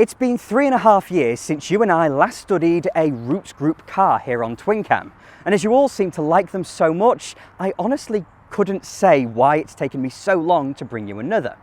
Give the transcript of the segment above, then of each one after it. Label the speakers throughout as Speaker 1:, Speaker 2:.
Speaker 1: It's been 3.5 years since you and I last studied a Roots Group car here on TwinCam, and as you all seem to like them so much, I honestly couldn't say why it's taken me so long to bring you another.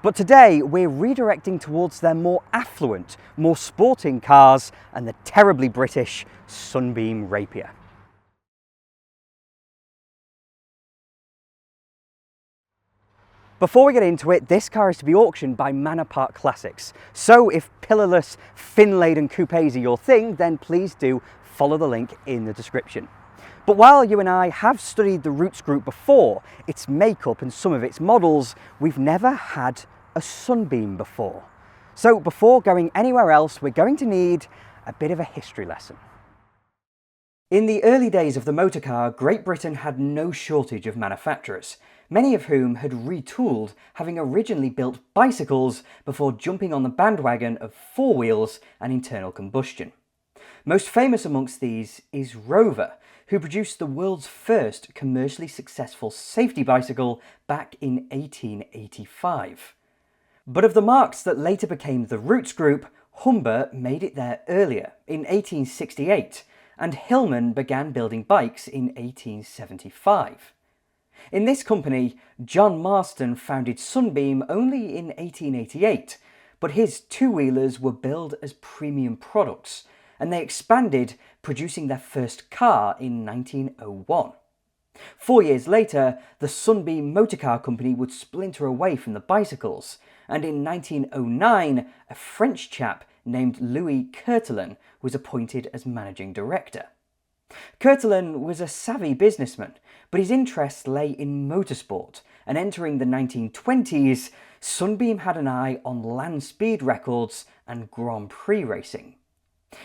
Speaker 1: But today we're redirecting towards their more affluent, more sporting cars and the terribly British Sunbeam Rapier. Before we get into it, this car is to be auctioned by Manor Park Classics. So if pillarless, fin-laden coupés are your thing, then please do follow the link in the description. But while you and I have studied the Roots Group before, its makeup and some of its models, we've never had a Sunbeam before. So before going anywhere else, we're going to need a bit of a history lesson. In the early days of the motor car, Great Britain had no shortage of manufacturers, many of whom had retooled, having originally built bicycles before jumping on the bandwagon of four wheels and internal combustion. Most famous amongst these is Rover, who produced the world's first commercially successful safety bicycle back in 1885. But of the marques that later became the Roots Group, Humber made it there earlier, in 1868, and Hillman began building bikes in 1875. In this company, John Marston founded Sunbeam only in 1888, but his two-wheelers were billed as premium products, and they expanded, producing their first car in 1901. 4 years later, the Sunbeam Motor Car Company would splinter away from the bicycles, and in 1909, a French chap named Louis Courtelin was appointed as managing director. Courtelin was a savvy businessman, but his interests lay in motorsport, and entering the 1920s, Sunbeam had an eye on land speed records and Grand Prix racing.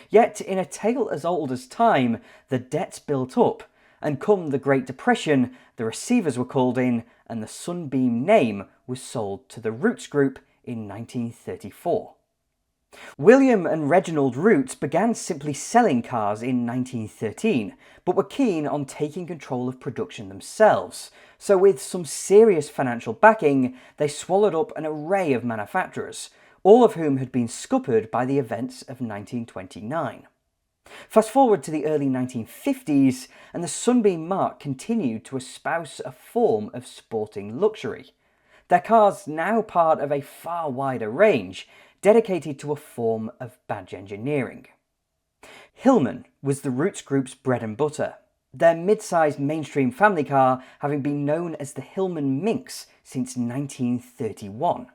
Speaker 1: Yet, in a tale as old as time, the debts built up, and come the Great Depression, the receivers were called in, and the Sunbeam name was sold to the Roots Group in 1934. William and Reginald Roots began simply selling cars in 1913, but were keen on taking control of production themselves, so with some serious financial backing, they swallowed up an array of manufacturers, all of whom had been scuppered by the events of 1929. Fast forward to the early 1950s, and the Sunbeam marque continued to espouse a form of sporting luxury. Their cars now part of a far wider range, dedicated to a form of badge engineering. Hillman was the Roots Group's bread and butter, their mid-sized mainstream family car having been known as the Hillman Minx since 1931.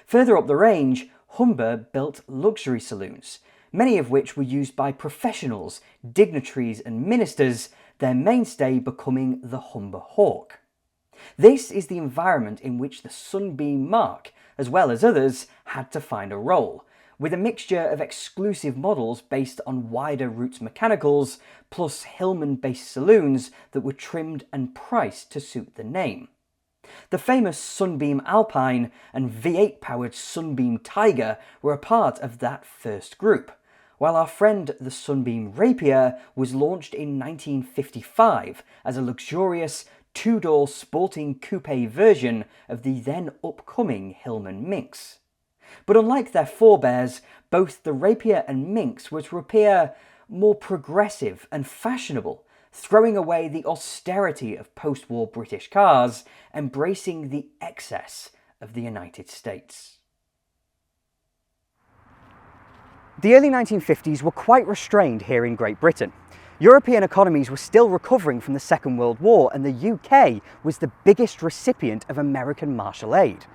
Speaker 1: Further up the range, Humber built luxury saloons, many of which were used by professionals, dignitaries and ministers, their mainstay becoming the Humber Hawk. This is the environment in which the Sunbeam marque, as well as others, had to find a role, with a mixture of exclusive models based on wider Roots mechanicals, plus Hillman-based saloons that were trimmed and priced to suit the name. The famous Sunbeam Alpine and V8-powered Sunbeam Tiger were a part of that first group, while our friend the Sunbeam Rapier was launched in 1955 as a luxurious two-door sporting coupe version of the then upcoming Hillman Minx. But unlike their forebears, both the Rapier and Minx were to appear more progressive and fashionable, throwing away the austerity of post-war British cars, embracing the excess of the United States. The early 1950s were quite restrained here in Great Britain. European economies were still recovering from the Second World War, and the UK was the biggest recipient of American martial aid.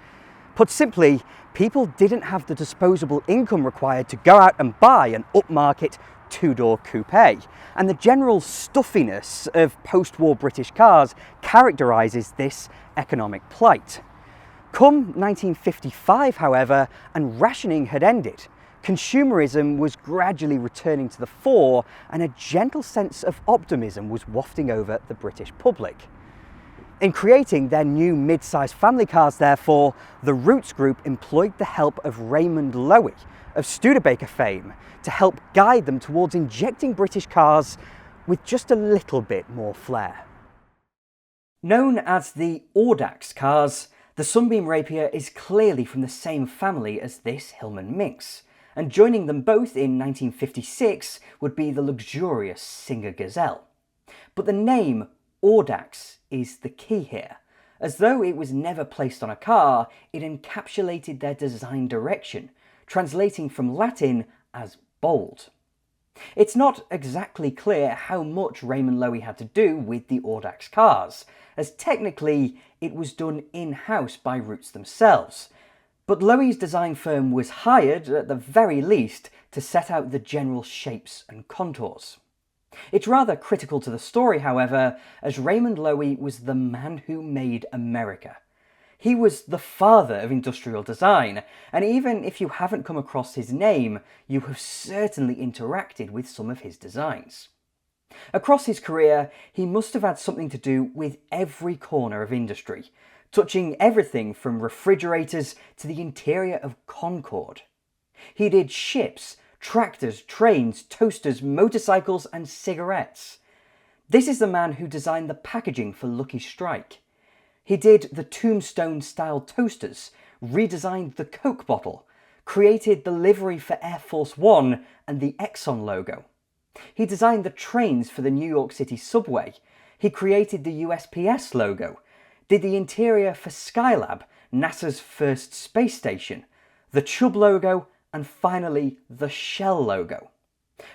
Speaker 1: Put simply, people didn't have the disposable income required to go out and buy an upmarket two-door coupe, and the general stuffiness of post-war British cars characterises this economic plight. Come 1955, however, and rationing had ended. Consumerism was gradually returning to the fore, and a gentle sense of optimism was wafting over the British public. In creating their new mid-sized family cars, therefore, the Roots Group employed the help of Raymond Loewy, of Studebaker fame, to help guide them towards injecting British cars with just a little bit more flair. Known as the Audax cars, the Sunbeam Rapier is clearly from the same family as this Hillman Minx, and joining them both in 1956 would be the luxurious Singer Gazelle. But the name Audax is the key here. As though it was never placed on a car, it encapsulated their design direction, translating from Latin as bold. It's not exactly clear how much Raymond Loewy had to do with the Audax cars, as technically it was done in-house by Roots themselves. But Loewy's design firm was hired, at the very least, to set out the general shapes and contours. It's rather critical to the story, however, as Raymond Loewy was the man who made America. He was the father of industrial design, and even if you haven't come across his name, you have certainly interacted with some of his designs. Across his career, he must have had something to do with every corner of industry, touching everything from refrigerators to the interior of Concorde. He did ships, tractors, trains, toasters, motorcycles and cigarettes. This is the man who designed the packaging for Lucky Strike. He did the Tombstone-style toasters, redesigned the Coke bottle, created the livery for Air Force One and the Exxon logo. He designed the trains for the New York City subway. He created the USPS logo, did the interior for Skylab, NASA's first space station, the Chubb logo, and finally the Shell logo.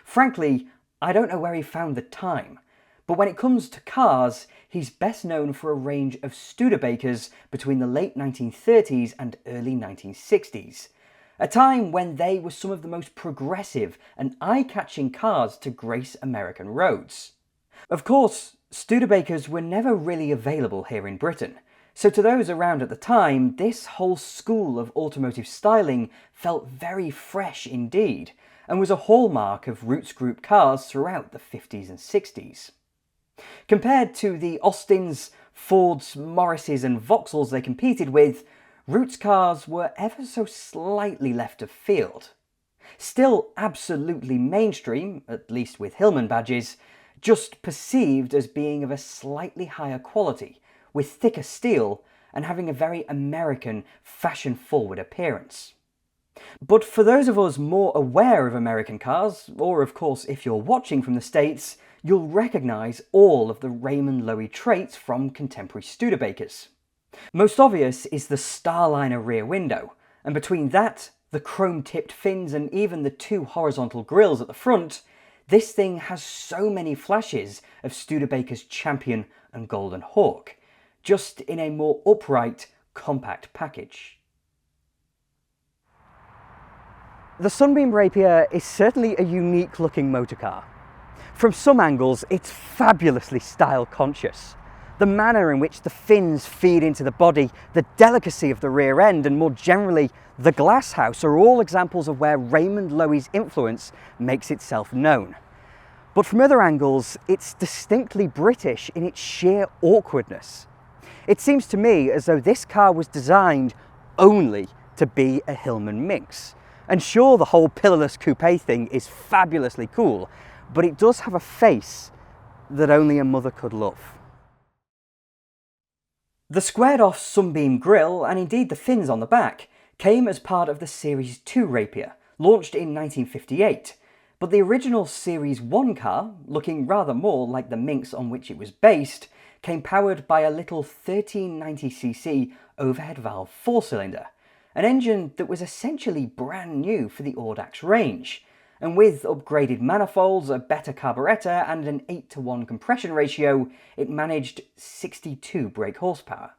Speaker 1: Frankly, I don't know where he found the time, but when it comes to cars, he's best known for a range of Studebakers between the late 1930s and early 1960s, a time when they were some of the most progressive and eye-catching cars to grace American roads. Of course, Studebakers were never really available here in Britain, so to those around at the time, this whole school of automotive styling felt very fresh indeed, and was a hallmark of Roots Group cars throughout the 50s and 60s. Compared to the Austins, Fords, Morrises and Vauxhalls they competed with, Roots cars were ever so slightly left of field. Still absolutely mainstream, at least with Hillman badges, just perceived as being of a slightly higher quality, with thicker steel and having a very American, fashion-forward appearance. But for those of us more aware of American cars, or of course if you're watching from the States, you'll recognise all of the Raymond Loewy traits from contemporary Studebakers. Most obvious is the Starliner rear window, and between that, the chrome-tipped fins and even the two horizontal grilles at the front, this thing has so many flashes of Studebaker's Champion and Golden Hawk, just in a more upright, compact package. The Sunbeam Rapier is certainly a unique looking motorcar. From some angles, it's fabulously style conscious. The manner in which the fins feed into the body, the delicacy of the rear end, and more generally, the glass house are all examples of where Raymond Loewy's influence makes itself known. But from other angles, it's distinctly British in its sheer awkwardness. It seems to me as though this car was designed only to be a Hillman Minx. And sure, the whole pillarless coupé thing is fabulously cool, but it does have a face that only a mother could love. The squared-off Sunbeam grille, and indeed the fins on the back, came as part of the Series 2 Rapier, launched in 1958, but the original Series 1 car, looking rather more like the Minx on which it was based, came powered by a little 1390cc overhead valve 4-cylinder, an engine that was essentially brand new for the Audax range, and with upgraded manifolds, a better carburettor and an 8:1 compression ratio, it managed 62 brake horsepower.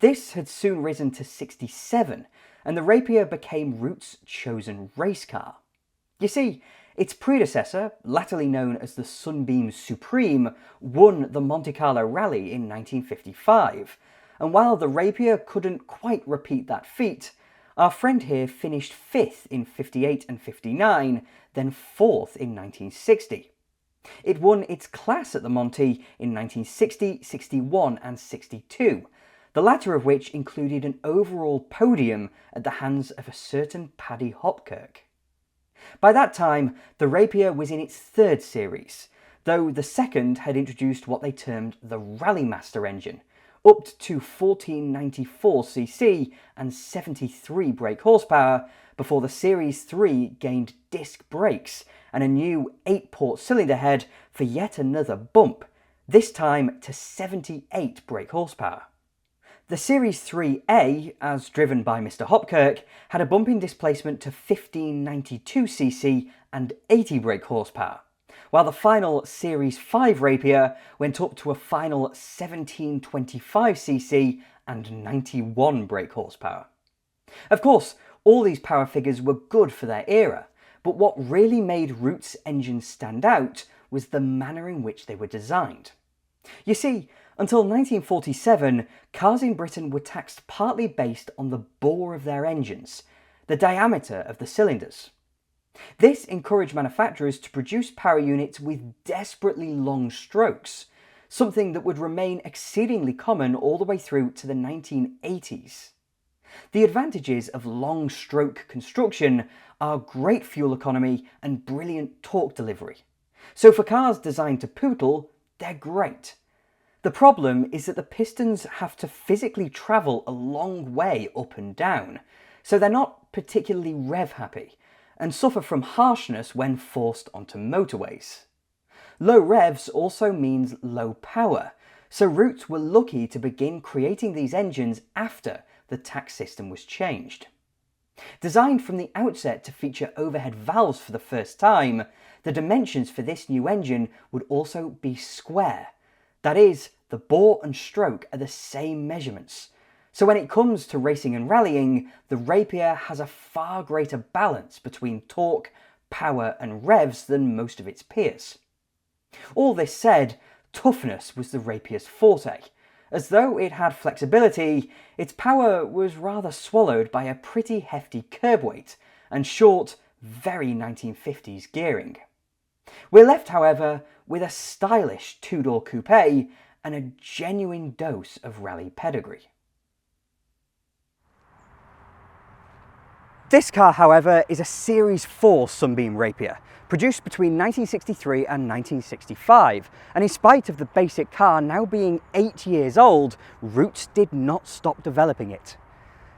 Speaker 1: This had soon risen to 67, and the Rapier became Roots' chosen race car. You see, its predecessor, latterly known as the Sunbeam Supreme, won the Monte Carlo Rally in 1955, and while the Rapier couldn't quite repeat that feat, our friend here finished 5th in 58 and 59, then 4th in 1960. It won its class at the Monte in 1960, 61 and 62, the latter of which included an overall podium at the hands of a certain Paddy Hopkirk. By that time, the Rapier was in its 3rd series, though the second had introduced what they termed the Rallymaster engine, up to 1494cc and 73 brake horsepower, before the Series 3 gained disc brakes and a new 8-port cylinder head for yet another bump, this time to 78 brake horsepower. The Series 3A, as driven by Mr. Hopkirk, had a bump in displacement to 1592cc and 80 brake horsepower, while the final Series 5 Rapier went up to a final 1725cc and 91 brake horsepower. Of course, all these power figures were good for their era, but what really made Roots engines stand out was the manner in which they were designed. You see, until 1947, cars in Britain were taxed partly based on the bore of their engines, the diameter of the cylinders. This encouraged manufacturers to produce power units with desperately long strokes, something that would remain exceedingly common all the way through to the 1980s. The advantages of long stroke construction are great fuel economy and brilliant torque delivery. So for cars designed to poodle, they're great. The problem is that the pistons have to physically travel a long way up and down, so they're not particularly rev happy, and suffer from harshness when forced onto motorways. Low revs also means low power, so Roots were lucky to begin creating these engines after the tax system was changed. Designed from the outset to feature overhead valves for the first time, the dimensions for this new engine would also be square. That is, the bore and stroke are the same measurements. So when it comes to racing and rallying, the Rapier has a far greater balance between torque, power and revs than most of its peers. All this said, toughness was the Rapier's forte. As though it had flexibility, its power was rather swallowed by a pretty hefty curb weight and short, very 1950s gearing. We're left, however, with a stylish two-door coupe and a genuine dose of rally pedigree. This car, however, is a Series 4 Sunbeam Rapier, produced between 1963 and 1965, and in spite of the basic car now being 8 years old, Roots did not stop developing it.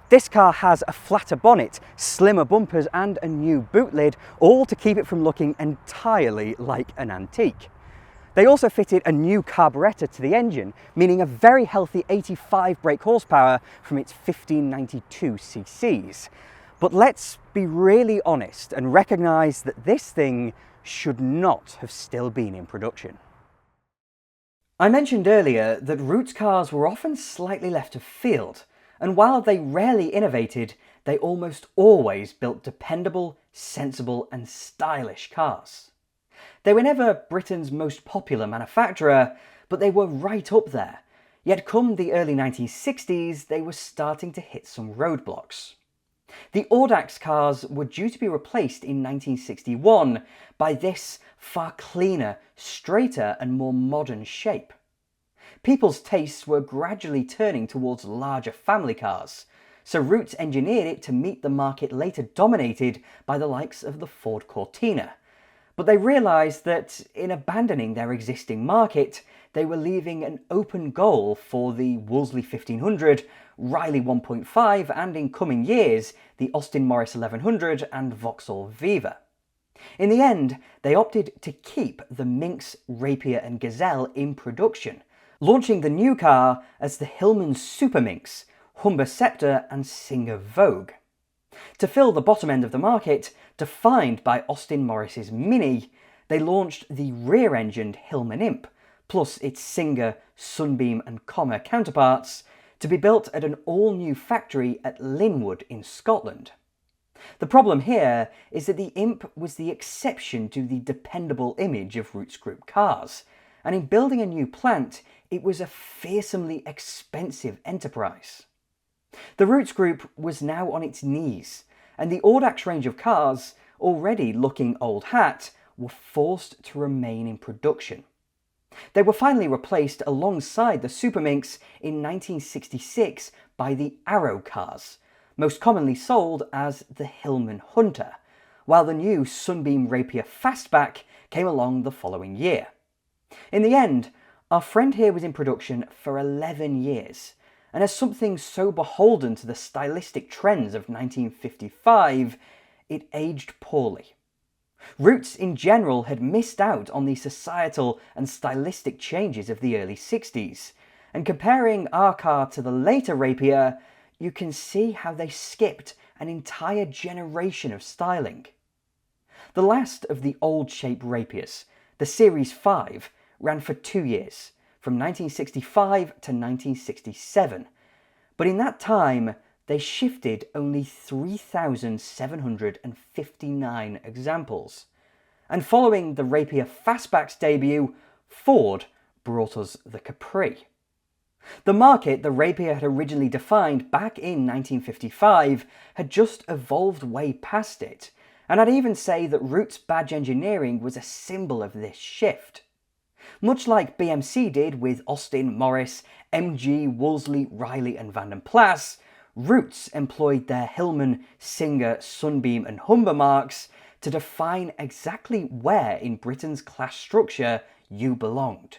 Speaker 1: This car has a flatter bonnet, slimmer bumpers and a new boot lid, all to keep it from looking entirely like an antique. They also fitted a new carburettor to the engine, meaning a very healthy 85 brake horsepower from its 1592 cc's. But let's be really honest and recognise that this thing should not have still been in production. I mentioned earlier that Roots cars were often slightly left of field, and while they rarely innovated, they almost always built dependable, sensible and stylish cars. They were never Britain's most popular manufacturer, but they were right up there, yet come the early 1960s they were starting to hit some roadblocks. The Audax cars were due to be replaced in 1961 by this far cleaner, straighter and more modern shape. People's tastes were gradually turning towards larger family cars, so Roots engineered it to meet the market later dominated by the likes of the Ford Cortina. But they realised that in abandoning their existing market, they were leaving an open goal for the Wolseley 1500, Riley 1.5 and in coming years the Austin Morris 1100 and Vauxhall Viva. In the end, they opted to keep the Minx, Rapier and Gazelle in production, launching the new car as the Hillman Super Minx, Humber Scepter and Singer Vogue. To fill the bottom end of the market, defined by Austin Morris's Mini, they launched the rear-engined Hillman Imp, plus its Singer, Sunbeam and Commer counterparts, to be built at an all-new factory at Linwood in Scotland. The problem here is that the Imp was the exception to the dependable image of Roots Group cars, and in building a new plant, it was a fearsomely expensive enterprise. The Roots Group was now on its knees, and the Audax range of cars, already looking old hat, were forced to remain in production. They were finally replaced alongside the Super Minx in 1966 by the Arrow cars, most commonly sold as the Hillman Hunter, while the new Sunbeam Rapier Fastback came along the following year. In the end, our friend here was in production for 11 years, and as something so beholden to the stylistic trends of 1955, it aged poorly. Roots in general had missed out on the societal and stylistic changes of the early 60s, and comparing our car to the later Rapier, you can see how they skipped an entire generation of styling. The last of the old shape Rapiers, the Series 5, ran for 2 years, from 1965 to 1967, but in that time they shifted only 3,759 examples. And following the Rapier Fastback's debut, Ford brought us the Coupé. The market the Rapier had originally defined back in 1955 had just evolved way past it, and I'd even say that Roots badge engineering was a symbol of this shift. Much like BMC did with Austin, Morris, MG, Wolseley, Riley and Van den Plas, Roots employed their Hillman, Singer, Sunbeam and Humber marks to define exactly where in Britain's class structure you belonged.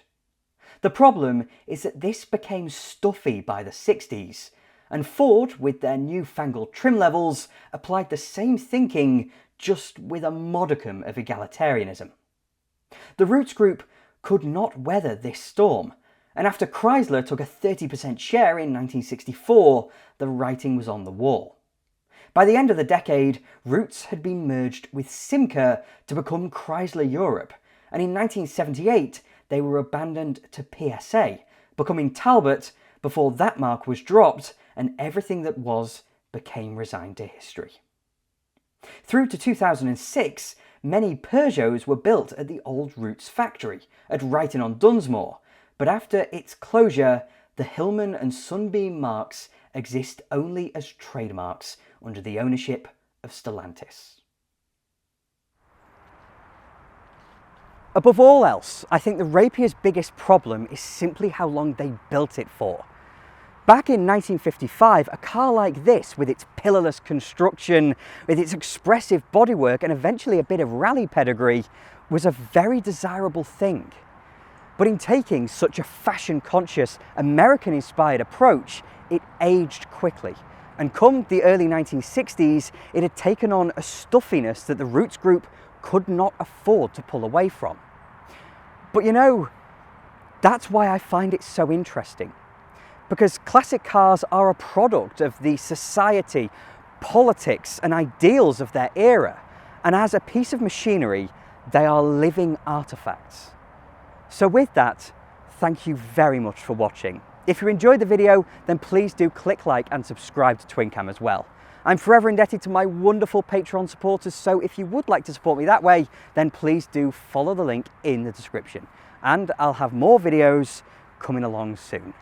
Speaker 1: The problem is that this became stuffy by the 60s, and Ford, with their newfangled trim levels, applied the same thinking, just with a modicum of egalitarianism. The Roots Group could not weather this storm, and after Chrysler took a 30% share in 1964, the writing was on the wall. By the end of the decade, Roots had been merged with Simca to become Chrysler Europe, and in 1978 they were abandoned to PSA, becoming Talbot before that mark was dropped and everything that was became resigned to history. Through to 2006, many Peugeots were built at the old Roots factory at Brighton-on-Dunsmore, but after its closure, the Hillman and Sunbeam marks exist only as trademarks under the ownership of Stellantis. Above all else, I think the Rapier's biggest problem is simply how long they built it for. Back in 1955, a car like this, with its pillarless construction, with its expressive bodywork and eventually a bit of rally pedigree, was a very desirable thing. But in taking such a fashion-conscious, American-inspired approach, it aged quickly. And come the early 1960s, it had taken on a stuffiness that the Roots Group could not afford to pull away from. But you know, that's why I find it so interesting. Because classic cars are a product of the society, politics and ideals of their era, and as a piece of machinery, they are living artifacts. So with that, thank you very much for watching. If you enjoyed the video, then please do click like and subscribe to TwinCam as well. I'm forever indebted to my wonderful Patreon supporters, so if you would like to support me that way, then please do follow the link in the description. And I'll have more videos coming along soon.